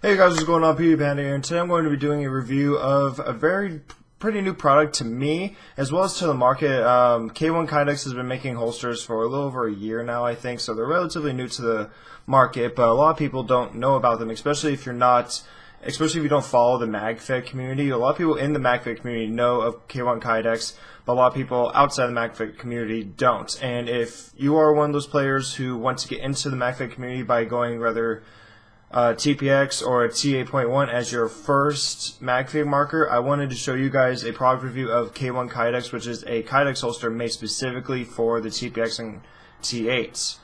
Hey guys, what's going on? Panda here, and today I'm going to be doing a review of a pretty new product to me, as well as to the market. K1 Kydex has been making holsters for a little over a year now, I think, so they're relatively new to the market, but a lot of people don't know about them, especially if you don't follow the MagFed community. A lot of people in the MagFed community know of K1 Kydex, but a lot of people outside the MagFed community don't. And if you are one of those players who want to get into the MagFed community by going rather TiPX or a T8.1 as your first MagFed marker, I wanted to show you guys a product review of K1 Kydex, which is a Kydex holster made specifically for the TiPX and T8s.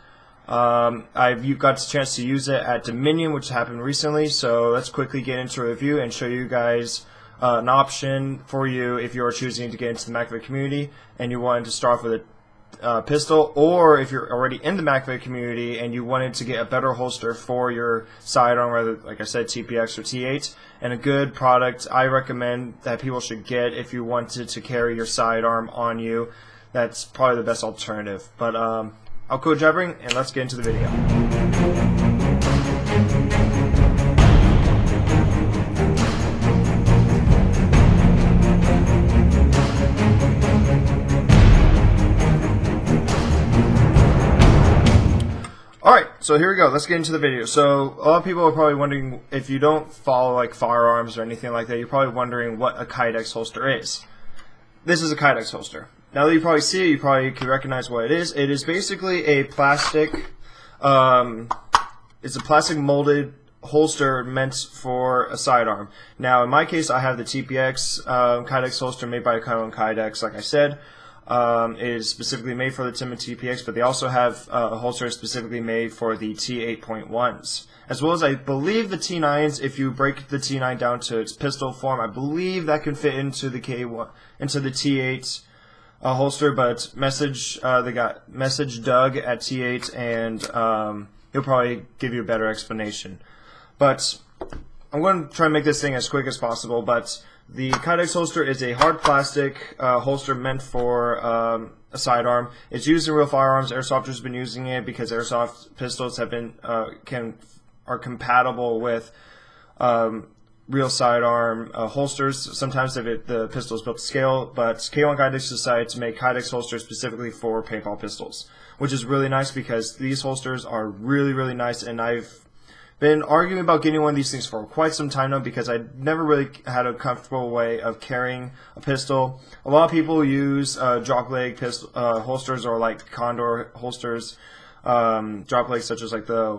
I've got the chance to use it at Dominion, which happened recently, so let's quickly get into a review and show you guys an option for you if you are choosing to get into the MagFed community and you wanted to start off with a pistol, or if you're already in the MagFed community and you wanted to get a better holster for your sidearm, whether, like I said, TiPX or T8, and a good product I recommend that people should get if you wanted to carry your sidearm on you. That's probably the best alternative. But I'll quit jabbering and let's get into the video. Alright, so here we go. Let's get into the video. So a lot of people are probably wondering, if you don't follow like firearms or anything like that, you're probably wondering what a Kydex holster is. This is a Kydex holster. Now that you probably see it, you probably can recognize what it is. It is basically a plastic, it's a plastic molded holster meant for a sidearm. Now in my case, I have the TiPX Kydex holster made by K1 Kydex, like I said. It is specifically made for the Tim and TiPX, but they also have a holster specifically made for the T8.1s, as well as I believe the T9s. If you break the T9 down to its pistol form, I believe that can fit into the K1, into the T8 holster. But message Doug at T8, and he'll probably give you a better explanation. But I'm going to try and make this thing as quick as possible. But the Kydex holster is a hard plastic holster meant for a sidearm. It's used in real firearms. Airsofters have been using it because airsoft pistols have been are compatible with real sidearm holsters. Sometimes the pistol is built to scale, but K1 Kydex decided to make Kydex holsters specifically for paintball pistols, which is really nice because these holsters are really nice, and I've been arguing about getting one of these things for quite some time now because I never really had a comfortable way of carrying a pistol. A lot of people use drop leg pistol holsters, or like condor holsters, drop legs, such as like the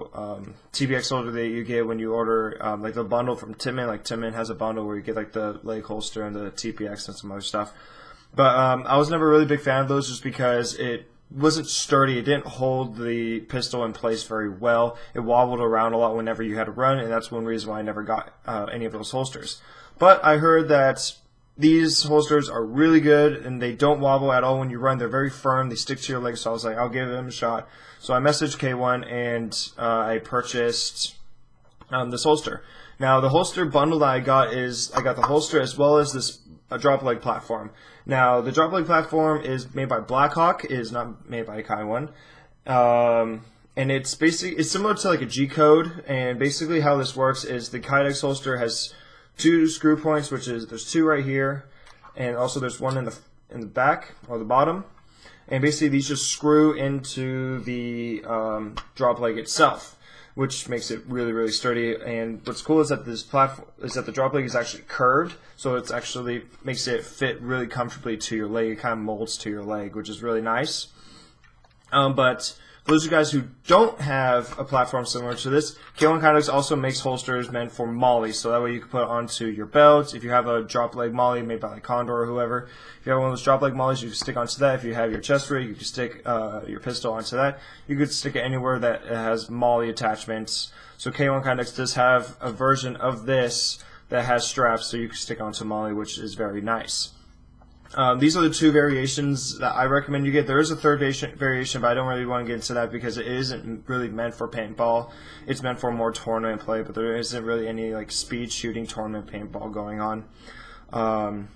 TiPX holster that you get when you order like the bundle from Timman. Like Timman has a bundle where you get like the leg holster and the TiPX and some other stuff. But I was never really a big fan of those just because it wasn't sturdy. It didn't hold the pistol in place very well. It wobbled around a lot whenever you had to run, and that's one reason why I never got any of those holsters. But I heard that these holsters are really good, and they don't wobble at all when you run. They're very firm. They stick to your legs, so I was like, I'll give them a shot. So I messaged K1, and I purchased this holster. Now, the holster bundle that I got the holster as well as this drop leg platform. Now, the drop leg platform is made by Blackhawk. It is not made by Kydex. And it's similar to like a GCode. And basically how this works is the Kydex holster has two screw points, which is there's two right here, and also there's one in the back or the bottom. And basically these just screw into the drop leg itself, which makes it really sturdy. And what's cool is that the drop leg is actually curved, so it's actually makes it fit really comfortably to your leg. It kind of molds to your leg, which is really nice. But for those of you guys who don't have a platform similar to this, K1 Kydex also makes holsters meant for Molle, so that way you can put it onto your belt. If you have a drop leg Molle made by like Condor or whoever, if you have one of those drop leg Molles, you can stick onto that. If you have your chest rig, you can stick your pistol onto that. You could stick it anywhere that has Molle attachments. So K1 Kydex does have a version of this that has straps, so you can stick onto Molle, which is very nice. These are the two variations that I recommend you get. There is a third variation, but I don't really want to get into that because it isn't really meant for paintball. It's meant for more tournament play, but there isn't really any like speed shooting tournament paintball going on.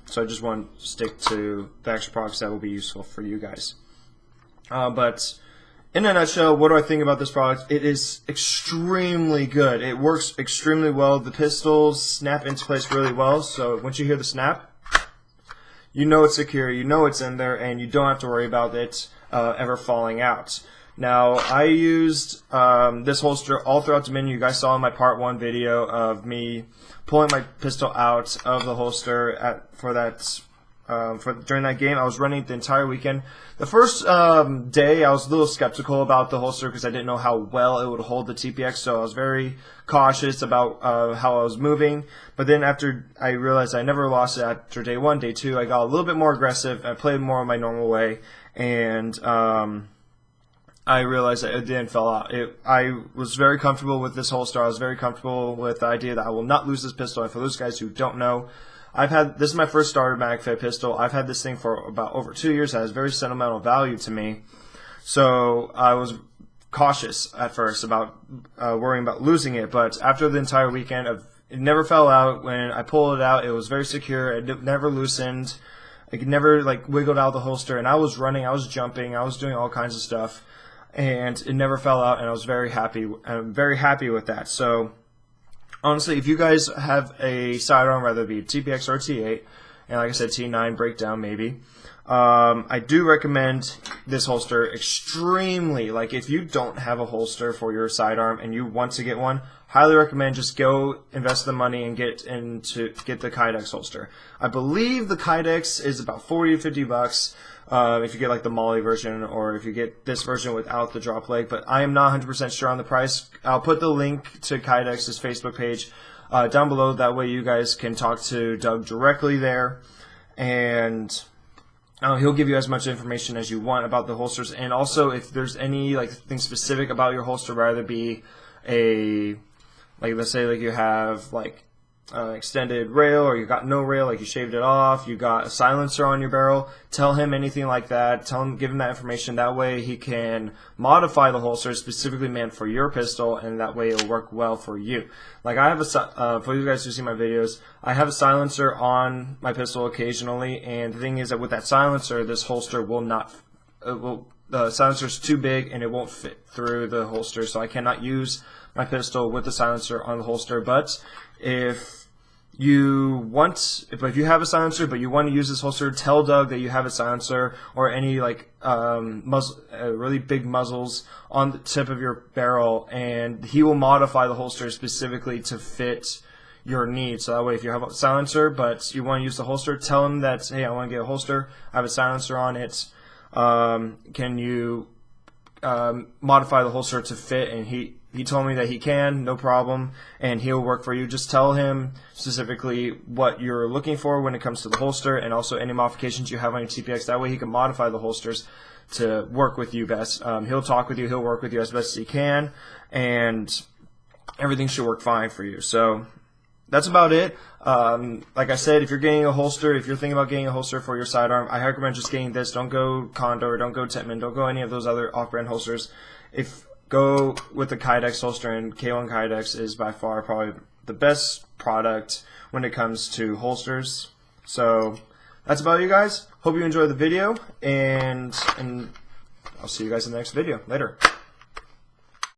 So I just want to stick to the extra products that will be useful for you guys. But in a nutshell, what do I think about this product? It is extremely good. It works extremely well. The pistols snap into place really well, so once you hear the snap, you know it's secure, you know it's in there, and you don't have to worry about it ever falling out. Now, I used this holster all throughout the menu. You guys saw in my part 1 video of me pulling my pistol out of the holster during that game. I was running it the entire weekend. The first day, I was a little skeptical about the holster because I didn't know how well it would hold the TiPX, so I was very cautious about how I was moving. But then after I realized I never lost it after day 1, day 2, I got a little bit more aggressive. I played more my normal way, and I realized that it didn't fall out. I was very comfortable with this holster. I was very comfortable with the idea that I will not lose this pistol. And for those guys who don't know, this is my first starter mag fit pistol. I've had this thing for about over 2 years. It has very sentimental value to me. So I was cautious at first about worrying about losing it. But after the entire weekend, it never fell out. When I pulled it out, it was very secure. It never loosened. It never wiggled out of the holster. And I was running, I was jumping, I was doing all kinds of stuff. And it never fell out, and I was very happy. I'm very happy with that. So honestly, if you guys have a sidearm, whether it be TiPX or T8, and like I said, T9 breakdown maybe, I do recommend this holster extremely. Like, if you don't have a holster for your sidearm and you want to get one, highly recommend just go invest the money and get the Kydex holster. I believe the Kydex is about 40 to 50 bucks. If you get like the Molle version, or if you get this version without the drop leg, but I am not 100% sure on the price. I'll put the link to Kydex's Facebook page down below. That way you guys can talk to Doug directly there, and he'll give you as much information as you want about the holsters. And also, if there's any thing specific about your holster, rather be let's say you have extended rail, or you got no rail, you shaved it off, you got a silencer on your barrel, tell him anything like that. Give him that information. That way he can modify the holster specifically meant for your pistol, and that way it'll work well for you. I have for you guys who see my videos, I have a silencer on my pistol occasionally, and the thing is that with that silencer, this holster will not, the silencer is too big and it won't fit through the holster, so I cannot use my pistol with the silencer on the holster. But if you have a silencer but you want to use this holster, tell Doug that you have a silencer or any really big muzzles on the tip of your barrel, and he will modify the holster specifically to fit your needs. So that way, if you have a silencer but you want to use the holster, tell him that, hey, I want to get a holster, I have a silencer on it, can you modify the holster to fit? And he told me that he can, no problem, and he'll work for you. Just tell him specifically what you're looking for when it comes to the holster, and also any modifications you have on your TiPX. That way he can modify the holsters to work with you best. He'll talk with you, he'll work with you as best as he can, and everything should work fine for you. So that's about it. Like I said, if you're getting a holster, if you're thinking about getting a holster for your sidearm, I recommend just getting this. Don't go Condor, don't go Tippmann, don't go any of those other off-brand holsters. Go with the Kydex holster, and K1 Kydex is by far probably the best product when it comes to holsters. So that's about it, you guys. Hope you enjoyed the video, and I'll see you guys in the next video. Later.